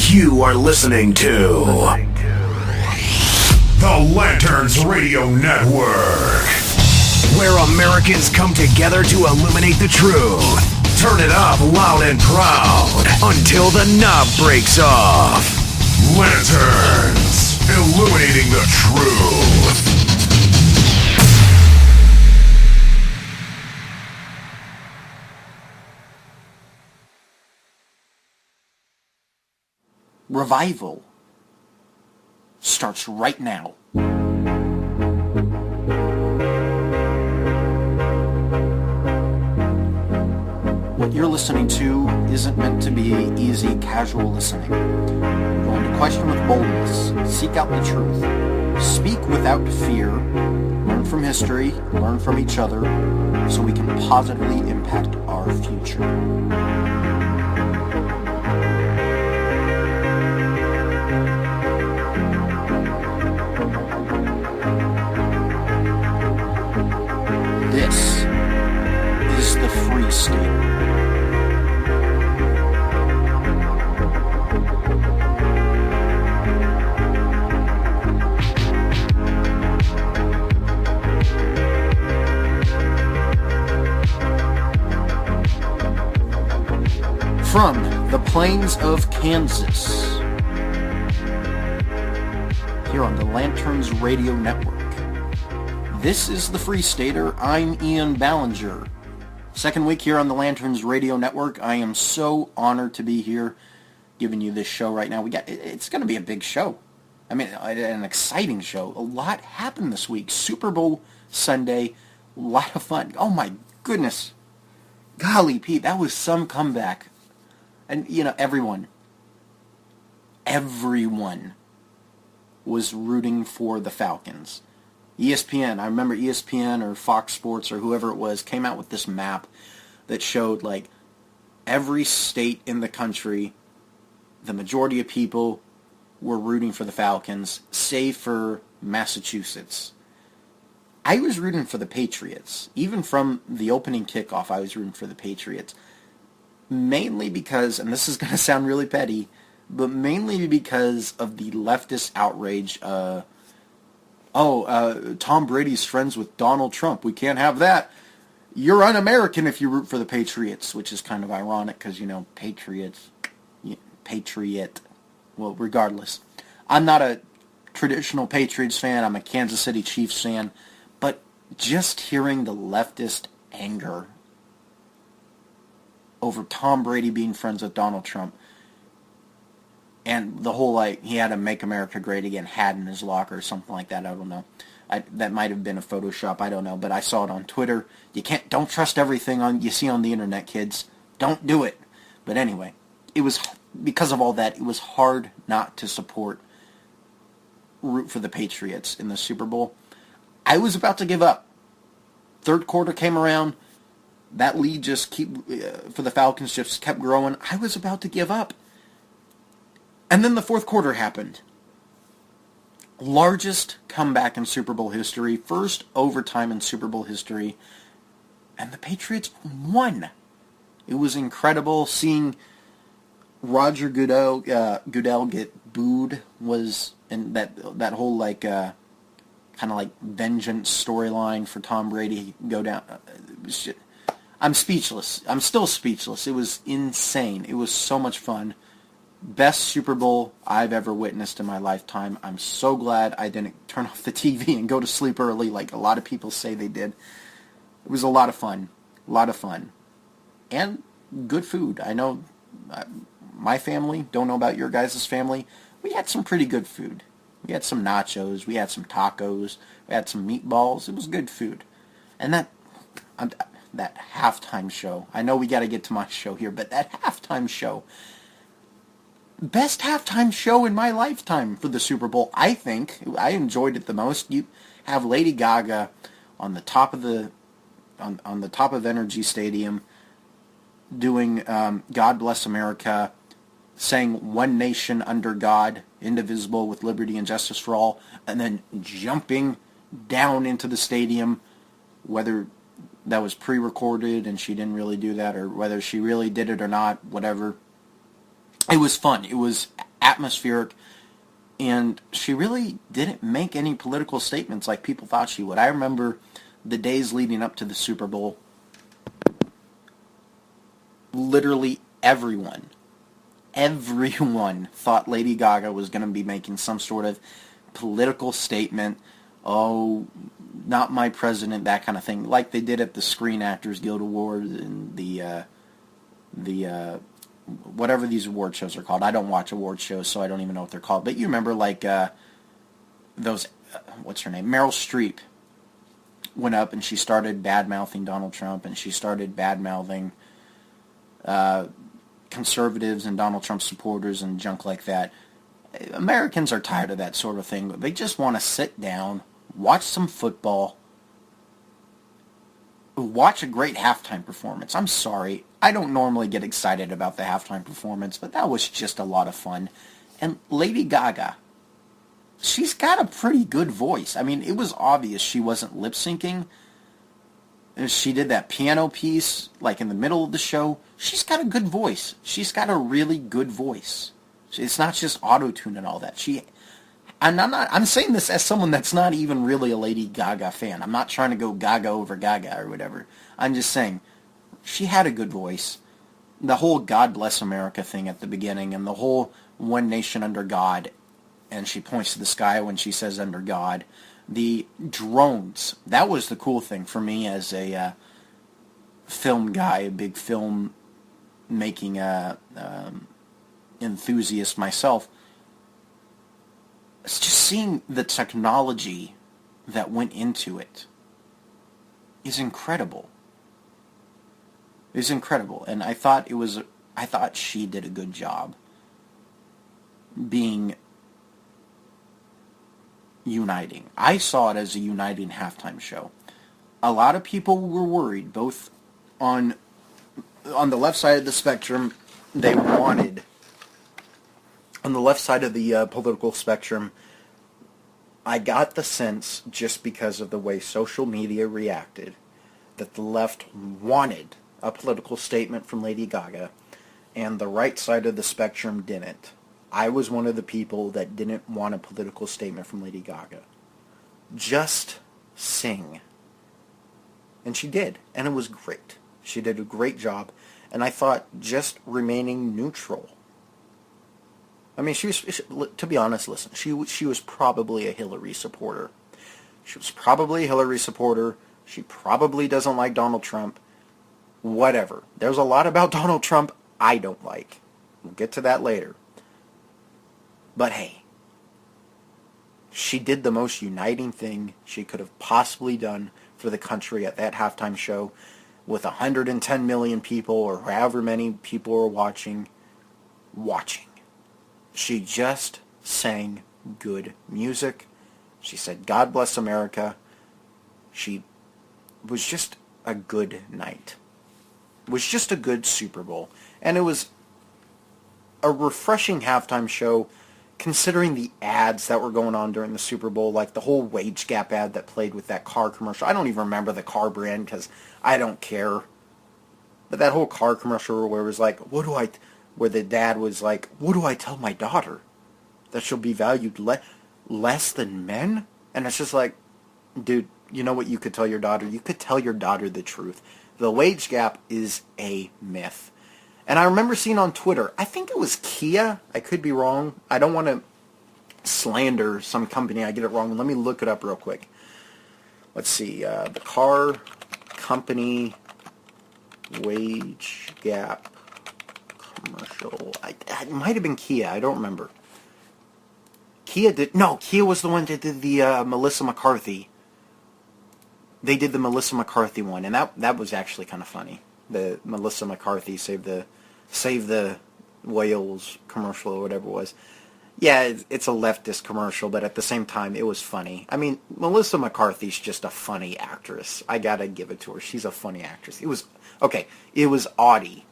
You are listening to the Lanterns Radio Network, where Americans come together to illuminate the truth. Turn it up loud and proud until the knob breaks off. Lanterns, illuminating the truth. Revival starts right now. What you're listening to isn't meant to be easy, casual listening. We're going to question with boldness, seek out the truth, speak without fear, learn from history, learn from each other, so we can positively impact our future. This is the Free State. From the plains of Kansas, here on the Lanterns Radio Network. This is the Free Stater. I'm Ian Ballinger. Second week here on the Lanterns Radio Network. I am so honored to be here giving you this show right now. It's going to be a big show. I mean, an exciting show. A lot happened this week. Super Bowl Sunday. A lot of fun. Oh my goodness. Golly, Pete, that was some comeback. And, you know, everyone was rooting for the Falcons. ESPN, I remember ESPN or Fox Sports or whoever it was, came out with this map that showed, like, every state in the country, the majority of people were rooting for the Falcons, save for Massachusetts. I was rooting for the Patriots. Even from the opening kickoff, I was rooting for the Patriots. Mainly because, and this is going to sound really petty, but mainly because of the leftist outrage. Tom Brady's friends with Donald Trump. We can't have that. You're un-American if you root for the Patriots, which is kind of ironic because, you know, Patriot. Well, regardless. I'm not a traditional Patriots fan. I'm a Kansas City Chiefs fan. But just hearing the leftist anger over Tom Brady being friends with Donald Trump, and the whole, like, he had a Make America Great Again hat in his locker or something like that. I don't know. That might have been a Photoshop. I don't know. But I saw it on Twitter. Don't trust everything you see on the internet, kids. Don't do it. But anyway, it was, because of all that, it was hard not to root for the Patriots in the Super Bowl. I was about to give up. Third quarter came around. That lead for the Falcons just kept growing. I was about to give up. And then the fourth quarter happened. Largest comeback in Super Bowl history. First overtime in Super Bowl history. And the Patriots won. It was incredible seeing Roger Goodell get booed. And that whole, like, kind of like vengeance storyline for Tom Brady go down. I'm speechless. I'm still speechless. It was insane. It was so much fun. Best Super Bowl I've ever witnessed in my lifetime. I'm so glad I didn't turn off the TV and go to sleep early like a lot of people say they did. It was a lot of fun. A lot of fun. And good food. I know my family, don't know about your guys' family, we had some pretty good food. We had some nachos. We had some tacos. We had some meatballs. It was good food. And that halftime show, I know we got to get to my show here, but that halftime show, best halftime show in my lifetime for the Super Bowl, I think. I enjoyed it the most. You have Lady Gaga on the top of on the top of Energy Stadium doing God Bless America, saying One Nation Under God, indivisible with liberty and justice for all, and then jumping down into the stadium, whether that was pre-recorded and she didn't really do that, or whether she really did it or not, whatever. It was fun. It was atmospheric, and she really didn't make any political statements like people thought she would. I remember the days leading up to the Super Bowl, literally everyone thought Lady Gaga was going to be making some sort of political statement. Oh, not my president, that kind of thing, like they did at the Screen Actors Guild Awards and the whatever these award shows are called. I don't watch award shows, so I don't even know what they're called. But you remember, like, those, what's her name? Meryl Streep went up and she started bad-mouthing Donald Trump, and she started bad-mouthing conservatives and Donald Trump supporters and junk like that. Americans are tired of that sort of thing. They just want to sit down, watch some football, watch a great halftime performance. I'm sorry, I don't normally get excited about the halftime performance, but that was just a lot of fun. And Lady Gaga, she's got a pretty good voice. I mean, it was obvious she wasn't lip-syncing. She did that piano piece, like, in the middle of the show. She's got a good voice. She's got a really good voice. It's not just auto-tune and all that. I'm saying this as someone that's not even really a Lady Gaga fan. I'm not trying to go Gaga over Gaga or whatever. I'm just saying, she had a good voice. The whole God Bless America thing at the beginning, and the whole One Nation Under God, and she points to the sky when she says under God. The drones, that was the cool thing for me as a film guy, a big film making enthusiast myself. It's just seeing the technology that went into it is incredible. It's incredible, and I thought she did a good job being uniting. I saw it as a uniting halftime show. A lot of people were worried, both on the left side of the spectrum. They wanted, on the left side of the political spectrum, I got the sense, just because of the way social media reacted, that the left wanted a political statement from Lady Gaga, and the right side of the spectrum didn't. I was one of the people that didn't want a political statement from Lady Gaga. Just sing. And she did, and it was great. She did a great job, and I thought just remaining neutral. I mean, to be honest, listen, she was probably a Hillary supporter. She was probably a Hillary supporter. She probably doesn't like Donald Trump. Whatever. There's a lot about Donald Trump I don't like. We'll get to that later. But hey, she did the most uniting thing she could have possibly done for the country at that halftime show, with 110 million people, or however many people were watching. She just sang good music. She said, God bless America. She was just a good night. It was just a good Super Bowl. And it was a refreshing halftime show, considering the ads that were going on during the Super Bowl, like the whole wage gap ad that played with that car commercial. I don't even remember the car brand because I don't care. But that whole car commercial where it was like, where the dad was like, what do I tell my daughter? That she'll be valued less than men? And it's just like, dude, you know what you could tell your daughter? You could tell your daughter the truth. The wage gap is a myth. And I remember seeing on Twitter, I think it was Kia. I could be wrong. I don't want to slander some company. I get it wrong. Let me look it up real quick. Let's see. The car company wage gap commercial. It might have been Kia. I don't remember. Kia was the one that did the Melissa McCarthy. They did the Melissa McCarthy one, and that was actually kind of funny. The Melissa McCarthy Save the Whales commercial or whatever it was. Yeah, it's a leftist commercial, but at the same time, it was funny. I mean, Melissa McCarthy's just a funny actress. I gotta give it to her. She's a funny actress. It was Audi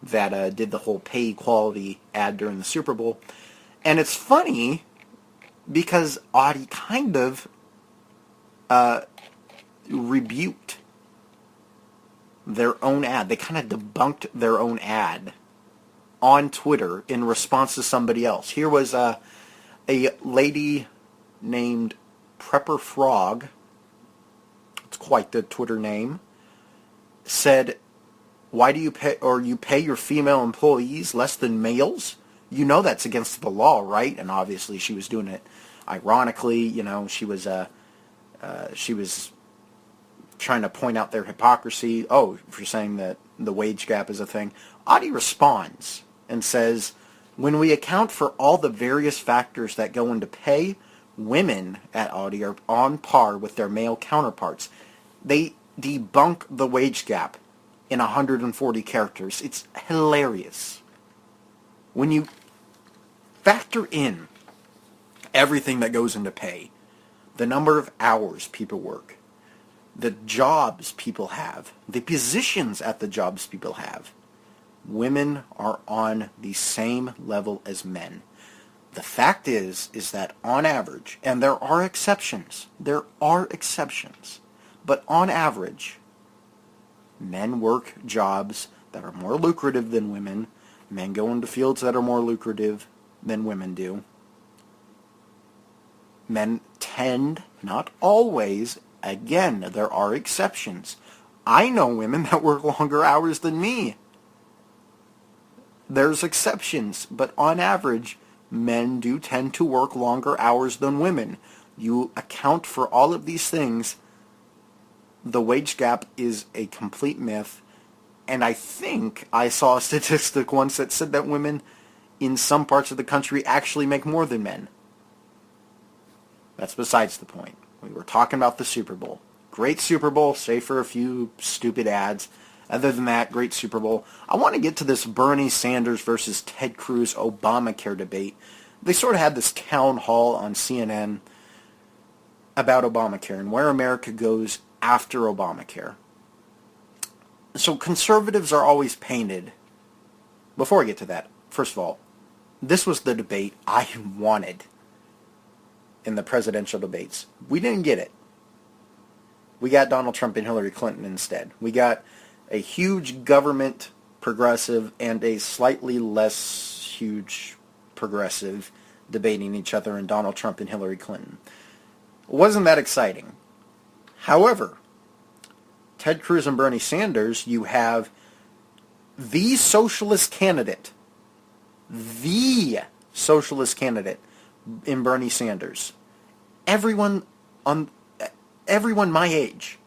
that did the whole pay equality ad during the Super Bowl. And it's funny because Audi kind of rebuked their own ad. They kind of debunked their own ad on Twitter in response to somebody else. Here was a lady named Prepper Frog, it's quite the Twitter name, said, why do you pay your female employees less than males? You know that's against the law, right? And obviously she was doing it ironically. You know, she was trying to point out their hypocrisy. Oh, if you're saying that the wage gap is a thing. Audie responds and says, when we account for all the various factors that go into pay, women at Audie are on par with their male counterparts. They debunk the wage gap in 140 characters. It's hilarious. When you factor in everything that goes into pay, the number of hours people work, the jobs people have, the positions at the jobs people have, women are on the same level as men. The fact is that on average, and there are exceptions, but on average, men work jobs that are more lucrative than women. Men go into fields that are more lucrative than women do. Men tend, not always, again, there are exceptions. I know women that work longer hours than me. There's exceptions, but on average, men do tend to work longer hours than women. You account for all of these things, the wage gap is a complete myth. And I think I saw a statistic once that said that women in some parts of the country actually make more than men. That's besides the point. We were talking about the Super Bowl. Great Super Bowl, save for a few stupid ads. Other than that, great Super Bowl. I want to get to this Bernie Sanders versus Ted Cruz Obamacare debate. They sort of had this town hall on CNN about Obamacare and where America goes after Obamacare. So conservatives are always painted. Before I get to that, first of all, this was the debate I wanted in the presidential debates. We didn't get it. We got Donald Trump and Hillary Clinton instead. We got a huge government progressive and a slightly less huge progressive debating each other in Donald Trump and Hillary Clinton. It wasn't that exciting. However, Ted Cruz and Bernie Sanders, you have the socialist candidate in Bernie Sanders. Everyone my age,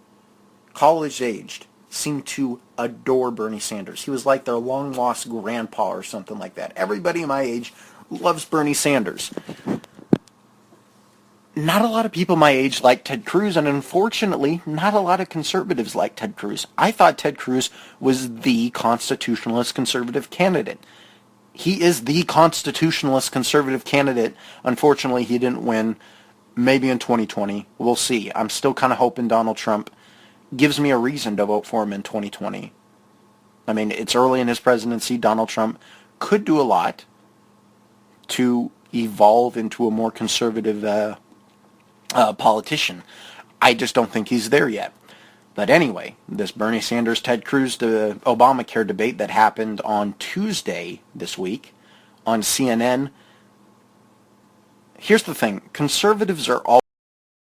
college-aged, seemed to adore Bernie Sanders. He was like their long-lost grandpa or something like that. Everybody my age loves Bernie Sanders. Not a lot of people my age like Ted Cruz, and unfortunately, not a lot of conservatives like Ted Cruz. I thought Ted Cruz was the constitutionalist conservative candidate. He is the constitutionalist conservative candidate. Unfortunately, he didn't win. Maybe in 2020. We'll see. I'm still kind of hoping Donald Trump gives me a reason to vote for him in 2020. I mean, it's early in his presidency. Donald Trump could do a lot to evolve into a more conservative politician. I just don't think he's there yet. But anyway, this Bernie Sanders, Ted Cruz, the Obamacare debate that happened on Tuesday this week on CNN. Here's the thing. Conservatives are all